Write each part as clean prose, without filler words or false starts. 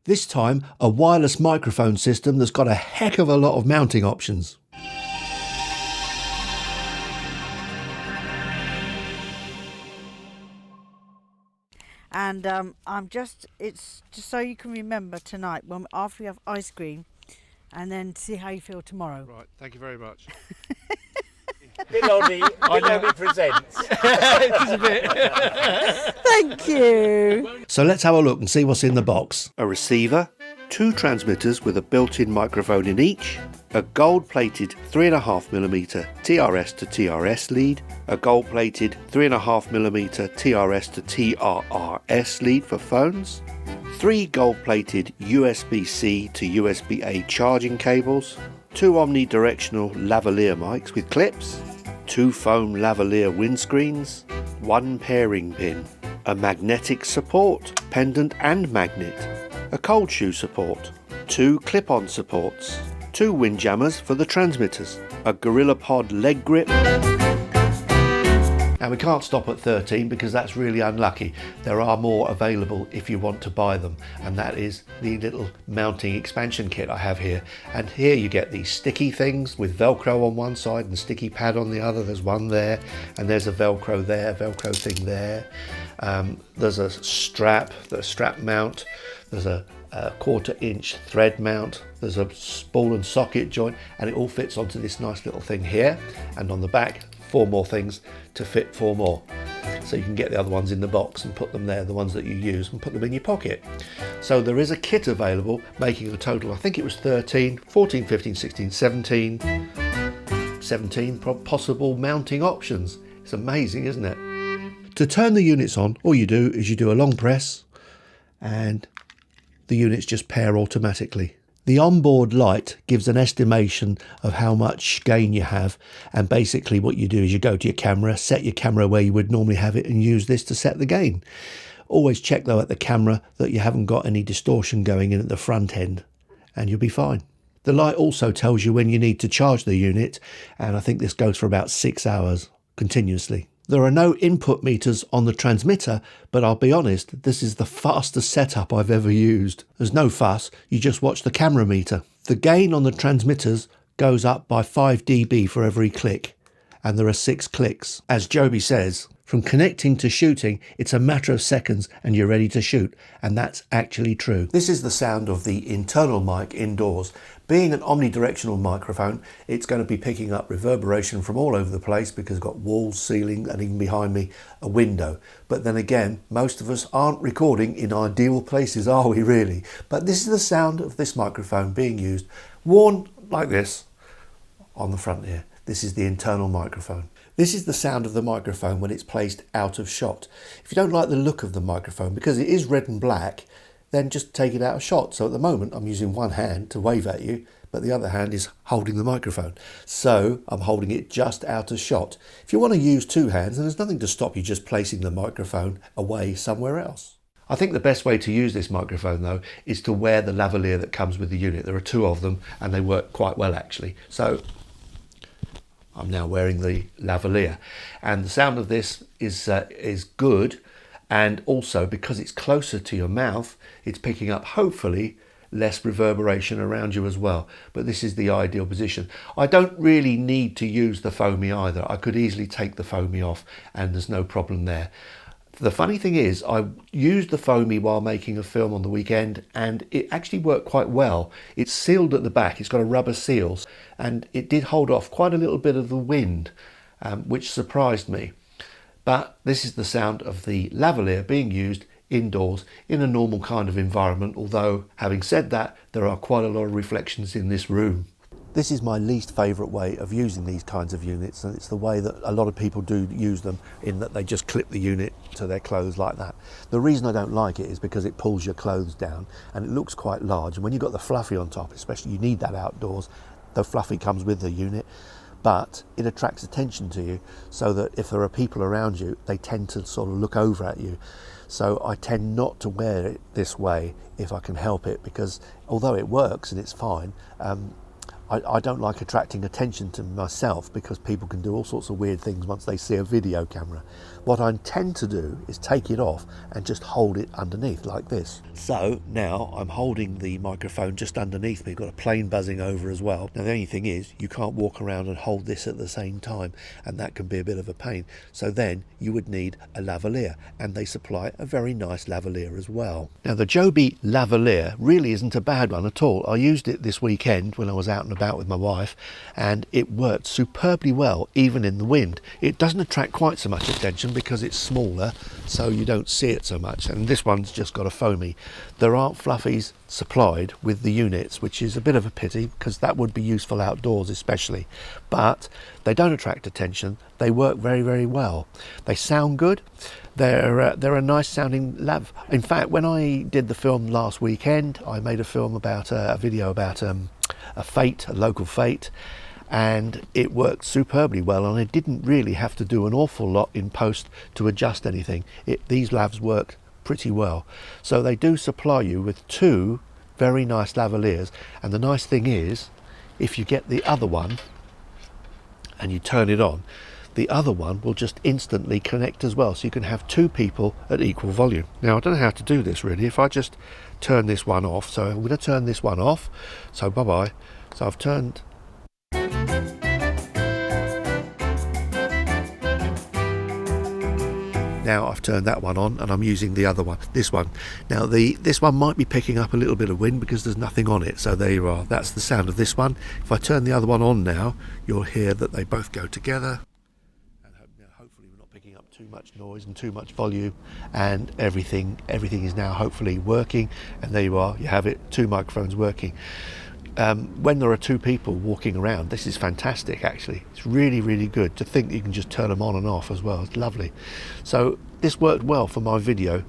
This time, a wireless microphone system that's got a heck of a lot of mounting options. And it's just so you can remember tonight, after we have ice cream, and then see how you feel tomorrow. Right, thank you very much. Billy presents. It is a bit. Thank you. So let's have a look and see what's in the box. A receiver, 2 transmitters with a built-in microphone in each, a gold-plated 3.5mm TRS to TRS lead, a gold-plated 3.5mm TRS to TRRS lead for phones, 3 gold-plated USB-C to USB-A charging cables, 2 omnidirectional lavalier mics with clips, 2 foam lavalier windscreens, 1 pairing pin, a magnetic support, pendant and magnet, a cold shoe support, 2 clip-on supports, 2 windjammers for the transmitters, a Gorilla Pod leg grip. Now we can't stop at 13 because that's really unlucky. There are more available if you want to buy them, and that is the little mounting expansion kit I have here. And here you get these sticky things with Velcro on one side and sticky pad on the other. There's one there, and there's a Velcro there, Velcro thing there. There's a strap mount. There's a 1/4 inch thread mount. There's a ball and socket joint, and it all fits onto this nice little thing here. And on the back, 4 more things to fit 4 more. So you can get the other ones in the box and put them there, the ones that you use, and put them in your pocket. So there is a kit available, making a total, I think it was 13, 14, 15, 16, 17 possible mounting options. It's amazing, isn't it? To turn the units on, all you do is you do a long press and the units just pair automatically. The onboard light gives an estimation of how much gain you have, and basically what you do is you go to your camera, set your camera where you would normally have it, and use this to set the gain. Always check though at the camera that you haven't got any distortion going in at the front end, and you'll be fine. The light also tells you when you need to charge the unit, and I think this goes for about 6 hours continuously. There are no input meters on the transmitter, but I'll be honest, this is the fastest setup I've ever used. There's no fuss, you just watch the camera meter. The gain on the transmitters goes up by 5 dB for every click, and there are 6 clicks. As Joby says, from connecting to shooting, it's a matter of seconds and you're ready to shoot, and that's actually true. This is the sound of the internal mic indoors. Being an omnidirectional microphone, it's going to be picking up reverberation from all over the place because it's got walls, ceiling, and even behind me, a window. But then again, most of us aren't recording in ideal places, are we really? But this is the sound of this microphone being used, worn like this on the front here. This is the internal microphone. This is the sound of the microphone when it's placed out of shot. If you don't like the look of the microphone, because it is red and black, then just take it out of shot. So at the moment I'm using one hand to wave at you, but the other hand is holding the microphone. So I'm holding it just out of shot. If you want to use 2 hands, then there's nothing to stop you just placing the microphone away somewhere else. I think the best way to use this microphone though is to wear the lavalier that comes with the unit. There are 2 of them and they work quite well actually. So I'm now wearing the lavalier, and the sound of this is good, and also because it's closer to your mouth, it's picking up hopefully less reverberation around you as well. But this is the ideal position. I don't really need to use the foamy either. I could easily take the foamy off and there's no problem there. The funny thing is, I used the foamy while making a film on the weekend and it actually worked quite well. It's sealed at the back, it's got a rubber seal, and it did hold off quite a little bit of the wind, which surprised me. But this is the sound of the lavalier being used indoors in a normal kind of environment, although having said that, there are quite a lot of reflections in this room. This is my least favourite way of using these kinds of units, and it's the way that a lot of people do use them, in that they just clip the unit to their clothes like that. The reason I don't like it is because it pulls your clothes down and it looks quite large, and when you've got the fluffy on top, especially, you need that outdoors. The fluffy comes with the unit, but it attracts attention to you, so that if there are people around you, they tend to sort of look over at you. So I tend not to wear it this way if I can help it, because although it works and it's fine, I don't like attracting attention to myself because people can do all sorts of weird things once they see a video camera. What I intend to do is take it off and just hold it underneath like this. So now I'm holding the microphone just underneath me, got a plane buzzing over as well. Now the only thing is you can't walk around and hold this at the same time, and that can be a bit of a pain. So then you would need a lavalier, and they supply a very nice lavalier as well. Now the Joby lavalier really isn't a bad one at all. I used it this weekend when I was out and about with my wife, and it worked superbly well even in the wind. It doesn't attract quite so much attention because it's smaller, so you don't see it so much, and this one's just got a foamy. There aren't fluffies supplied with the units, which is a bit of a pity because that would be useful outdoors especially, but they don't attract attention. They work very, very well. They sound good. They're a nice sounding lav. In fact, when I did the film last weekend, I made a film about a video about a fete, a local fete, and it worked superbly well, and I didn't really have to do an awful lot in post to adjust anything. These lavs work pretty well. So they do supply you with two very nice lavaliers, and the nice thing is if you get the other one and you turn it on, the other one will just instantly connect as well, so you can have two people at equal volume. Now I don't know how to do this really. If I just turn this one off, so I'm going to turn this one off, so bye bye. So I've turned now I've turned that one on, and I'm using the other one, this one. Now this one might be picking up a little bit of wind because there's nothing on it, so there you are. That's the sound of this one. If I turn the other one on now, you'll hear that they both go together, and hopefully we're not picking up too much noise and too much volume, and everything is now hopefully working, and there you are. You have it, two microphones working. When there are two people walking around, this is fantastic actually. It's really, really good to think you can just turn them on and off as well. It's lovely. So this worked well for my video,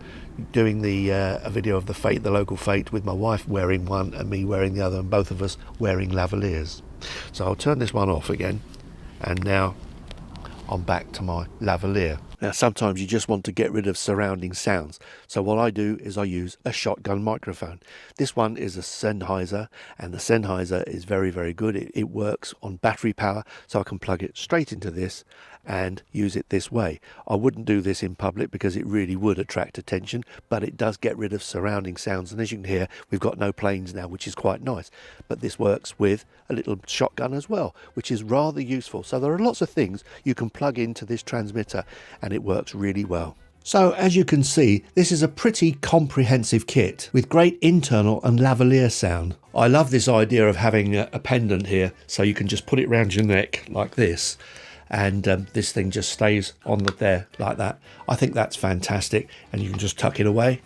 doing a video of the fete, the local fete, with my wife wearing one and me wearing the other, and both of us wearing lavaliers. So I'll turn this one off again, and now I'm back to my lavalier. Now sometimes you just want to get rid of surrounding sounds, so what I do is I use a shotgun microphone. This one is a Sennheiser, and the Sennheiser is very, very good. It works on battery power, so I can plug it straight into this and use it this way. I wouldn't do this in public because it really would attract attention, but it does get rid of surrounding sounds, and as you can hear, we've got no planes now, which is quite nice. But this works with a little shotgun as well, which is rather useful. So there are lots of things you can plug into this transmitter, and it works really well. So as you can see, this is a pretty comprehensive kit with great internal and lavalier sound. I love this idea of having a pendant here, so you can just put it around your neck like this, and this thing just stays on there like that. I think that's fantastic, and you can just tuck it away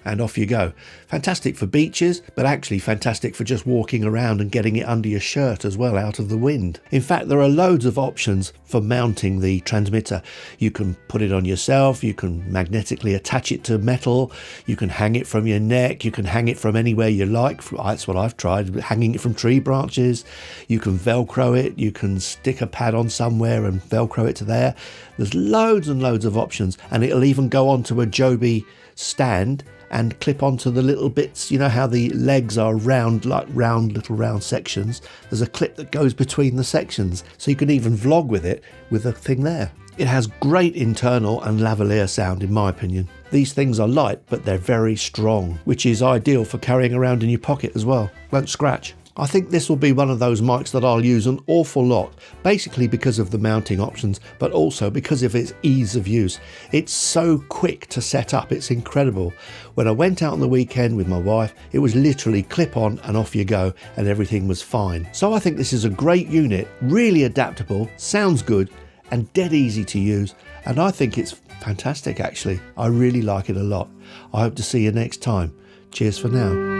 and off you go. Fantastic for beaches, but actually fantastic for just walking around and getting it under your shirt as well, out of the wind. In fact, there are loads of options for mounting the transmitter. You can put it on yourself, you can magnetically attach it to metal, you can hang it from your neck, you can hang it from anywhere you like. That's what I've tried, hanging it from tree branches. You can Velcro it, you can stick a pad on somewhere and Velcro it to there. There's loads and loads of options, and it'll even go onto a Joby stand and clip onto the little bits. You know how the legs are round, like little round sections? There's a clip that goes between the sections, so you can even vlog with it with a thing there. It has great internal and lavalier sound in my opinion. These things are light, but they're very strong, which is ideal for carrying around in your pocket as well. Won't scratch. I think this will be one of those mics that I'll use an awful lot, basically because of the mounting options, but also because of its ease of use. It's so quick to set up, it's incredible. When I went out on the weekend with my wife, it was literally clip on and off you go, and everything was fine. So I think this is a great unit, really adaptable, sounds good, and dead easy to use, and I think it's fantastic actually. I really like it a lot. I hope to see you next time. Cheers for now.